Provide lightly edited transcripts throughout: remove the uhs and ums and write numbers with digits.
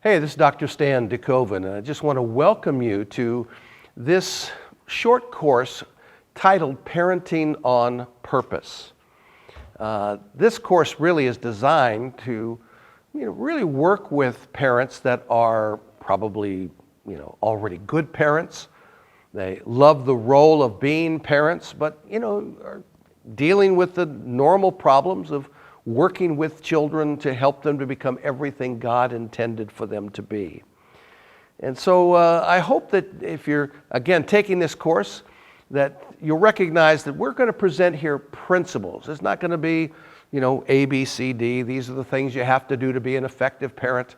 Hey, this is Dr. Stan and I just want to welcome you to this short course titled Parenting on Purpose. This course really is designed to really work with parents that are probably already good parents. They love the role of being parents, but are dealing with the normal problems of working with children to help them to become everything God intended for them to be. And so I hope that if you're, again, taking this course, that you'll recognize that we're going to present here principles. It's not going to be, A, B, C, D. These are the things you have to do to be an effective parent.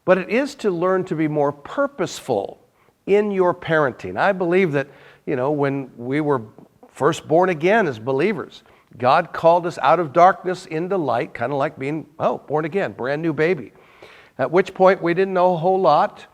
But it is to learn to be more purposeful in your parenting. I believe that, when we were first born again as believers, God called us out of darkness into light, kind of like being, born again, brand new baby. At which point we didn't know a whole lot.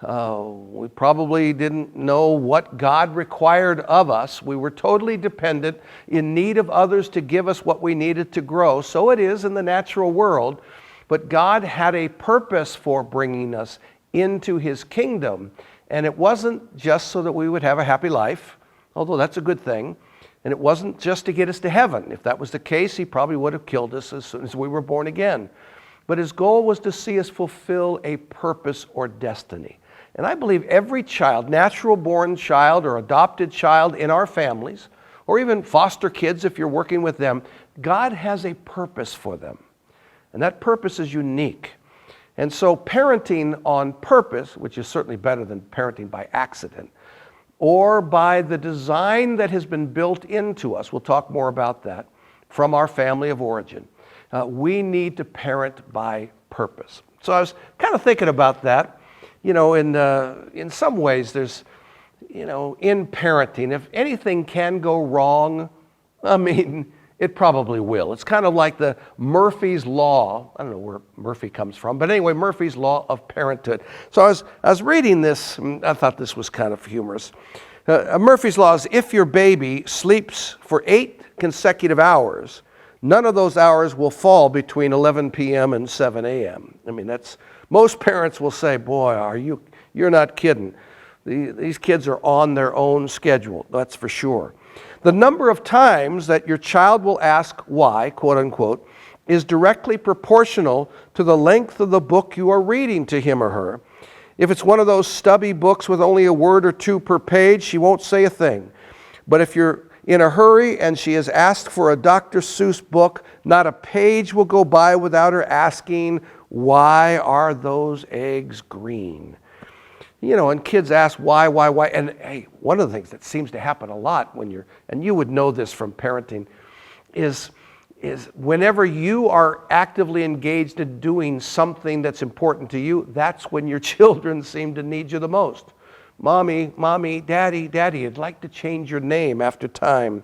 We probably didn't know what God required of us. We were totally dependent, in need of others to give us what we needed to grow. So it is in the natural world. But God had a purpose for bringing us into His kingdom. And it wasn't just so that we would have a happy life, although that's a good thing. And it wasn't just to get us to heaven. If that was the case, He probably would have killed us as soon as we were born again. But His goal was to see us fulfill a purpose or destiny. And I believe every child, natural-born child or adopted child in our families, or even foster kids if you're working with them, God has a purpose for them. And that purpose is unique. And so parenting on purpose, which is certainly better than parenting by accident, or by the design that has been built into us, we'll talk more about that, from our family of origin. We need to parent by purpose. So I was kind of thinking about that. In some ways there's, in parenting, if anything can go wrong, it probably will. It's kind of like the Murphy's Law. I don't know where Murphy comes from, but anyway, Murphy's Law of parenthood. So I was reading this, and I thought this was kind of humorous. Murphy's Law is if your baby sleeps for 8 consecutive hours, none of those hours will fall between 11 p.m. and 7 a.m. Most parents will say, boy, you're not kidding. These kids are on their own schedule, that's for sure. The number of times that your child will ask why, quote unquote, is directly proportional to the length of the book you are reading to him or her. If it's one of those stubby books with only a word or two per page, she won't say a thing. But if you're in a hurry and she has asked for a Dr. Seuss book, not a page will go by without her asking, why are those eggs green? And kids ask why. And hey, one of the things that seems to happen a lot and you would know this from parenting, is whenever you are actively engaged in doing something that's important to you, that's when your children seem to need you the most. Mommy, daddy, I'd like to change your name after time.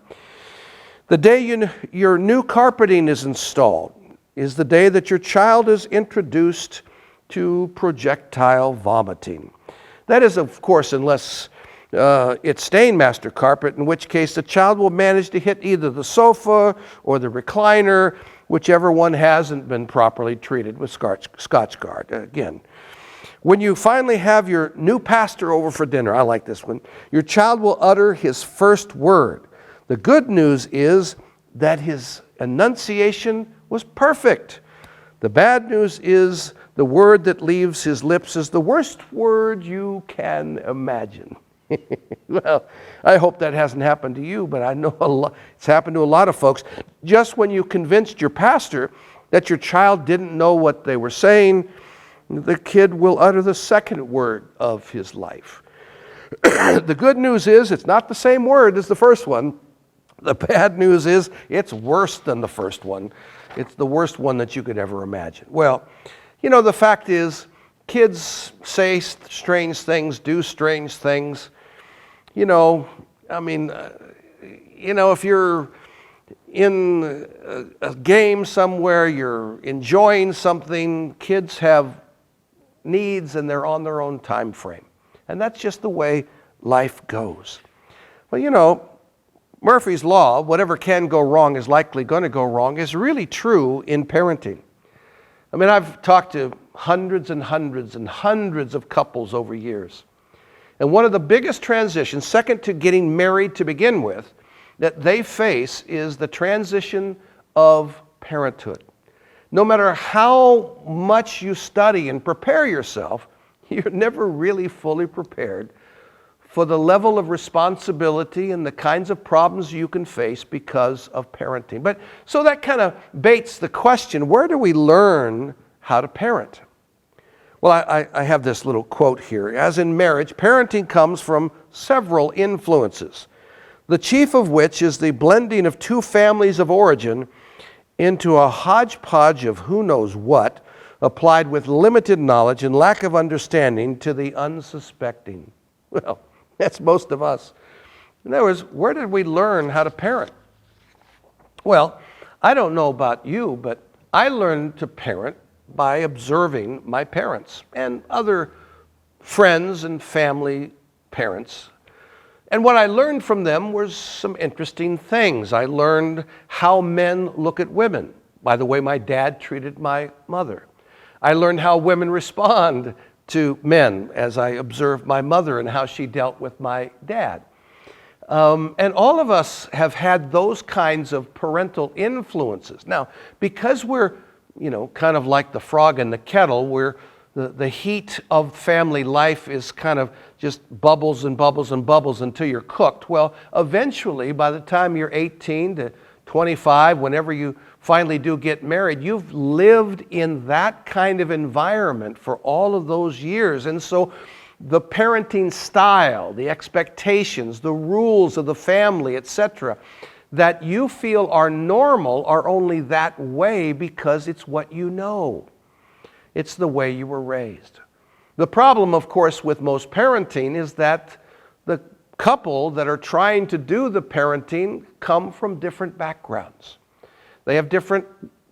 The day your new carpeting is installed is the day that your child is introduced to projectile vomiting. That is, of course, unless it's Stainmaster carpet, in which case the child will manage to hit either the sofa or the recliner, whichever one hasn't been properly treated with Scotch Guard. Again, when you finally have your new pastor over for dinner, I like this one, your child will utter his first word. The good news is that his enunciation was perfect. The bad news is the word that leaves his lips is the worst word you can imagine. Well, I hope that hasn't happened to you, but I know it's happened to a lot of folks. Just when you convinced your pastor that your child didn't know what they were saying, the kid will utter the second word of his life. The good news is it's not the same word as the first one. The bad news is it's worse than the first one. It's the worst one that you could ever imagine. Well, the fact is, kids say strange things, do strange things. If you're in a game somewhere, you're enjoying something, kids have needs and they're on their own time frame. And that's just the way life goes. Well, Murphy's Law, whatever can go wrong is likely going to go wrong, is really true in parenting. I've talked to hundreds and hundreds and hundreds of couples over years. And one of the biggest transitions, second to getting married to begin with, that they face is the transition of parenthood. No matter how much you study and prepare yourself, you're never really fully prepared for the level of responsibility and the kinds of problems you can face because of parenting. But so that kind of baits the question, where do we learn how to parent? Well, I have this little quote here. As in marriage, parenting comes from several influences, the chief of which is the blending of two families of origin into a hodgepodge of who knows what, applied with limited knowledge and lack of understanding to the unsuspecting. Well, that's most of us. In other words, where did we learn how to parent? Well, I don't know about you, but I learned to parent by observing my parents and other friends and family parents. And what I learned from them was some interesting things. I learned how men look at women by the way my dad treated my mother. I learned how women respond to men as I observed my mother and how she dealt with my dad. And all of us have had those kinds of parental influences. Now, because we're, kind of like the frog in the kettle, where the heat of family life is kind of just bubbles and bubbles and bubbles until you're cooked. Well, eventually, by the time you're 18 to 25, whenever you finally do get married, you've lived in that kind of environment for all of those years. And so the parenting style, the expectations, the rules of the family, etc., that you feel are normal are only that way because it's what you know. It's the way you were raised. The problem, of course, with most parenting is that the couple that are trying to do the parenting come from different backgrounds. They have different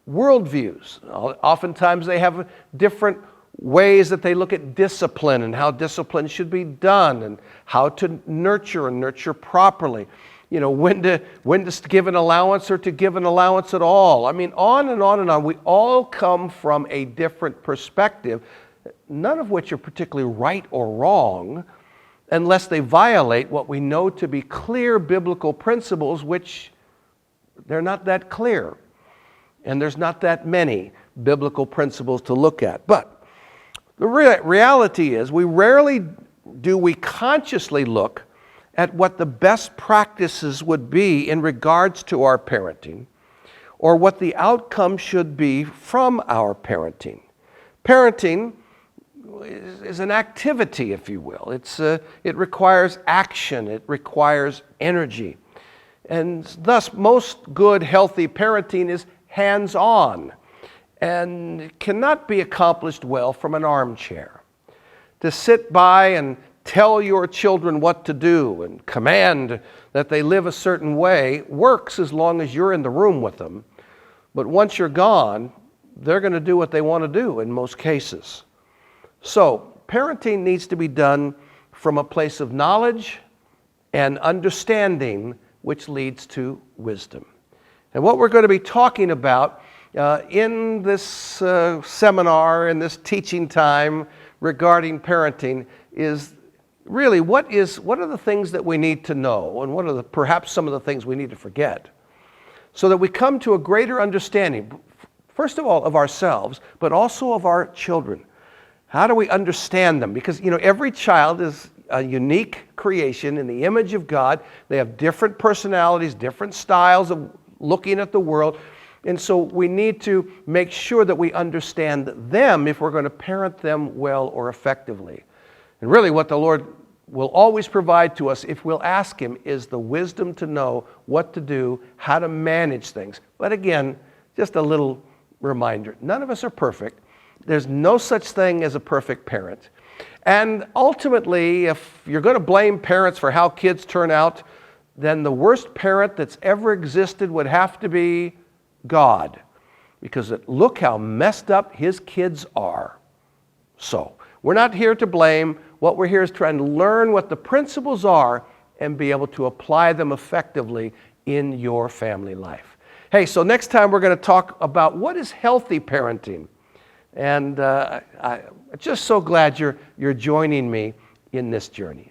worldviews. Oftentimes they have different ways that they look at discipline and how discipline should be done and how to nurture and nurture properly. When to give an allowance or to give an allowance at all. I mean, on and on and on. We all come from a different perspective, none of which are particularly right or wrong, unless they violate what we know to be clear biblical principles, which they're not that clear. And there's not that many biblical principles to look at. But the reality is, we rarely do we consciously look at what the best practices would be in regards to our parenting, or what the outcome should be from our parenting. Parenting is an activity, if you will. It requires action. It requires energy. And thus, most good, healthy parenting is hands-on and cannot be accomplished well from an armchair. To sit by and tell your children what to do and command that they live a certain way works as long as you're in the room with them. But once you're gone, they're going to do what they want to do in most cases. So, parenting needs to be done from a place of knowledge and understanding, which leads to wisdom. And what we're going to be talking about in this seminar, in this teaching time regarding parenting is really what are the things that we need to know, and what are perhaps some of the things we need to forget, so that we come to a greater understanding, first of all, of ourselves, but also of our children. How do we understand them? Because, every child is a unique creation in the image of God. They have different personalities, different styles of looking at the world. And so we need to make sure that we understand them if we're going to parent them well or effectively. And really what the Lord will always provide to us, if we'll ask Him, is the wisdom to know what to do, how to manage things. But again, just a little reminder, none of us are perfect. There's no such thing as a perfect parent. And ultimately, if you're going to blame parents for how kids turn out, then the worst parent that's ever existed would have to be God. Because look how messed up His kids are. So, we're not here to blame. What we're here is trying to learn what the principles are and be able to apply them effectively in your family life. Hey, so next time we're going to talk about what is healthy parenting. And I'm just so glad you're joining me in this journey.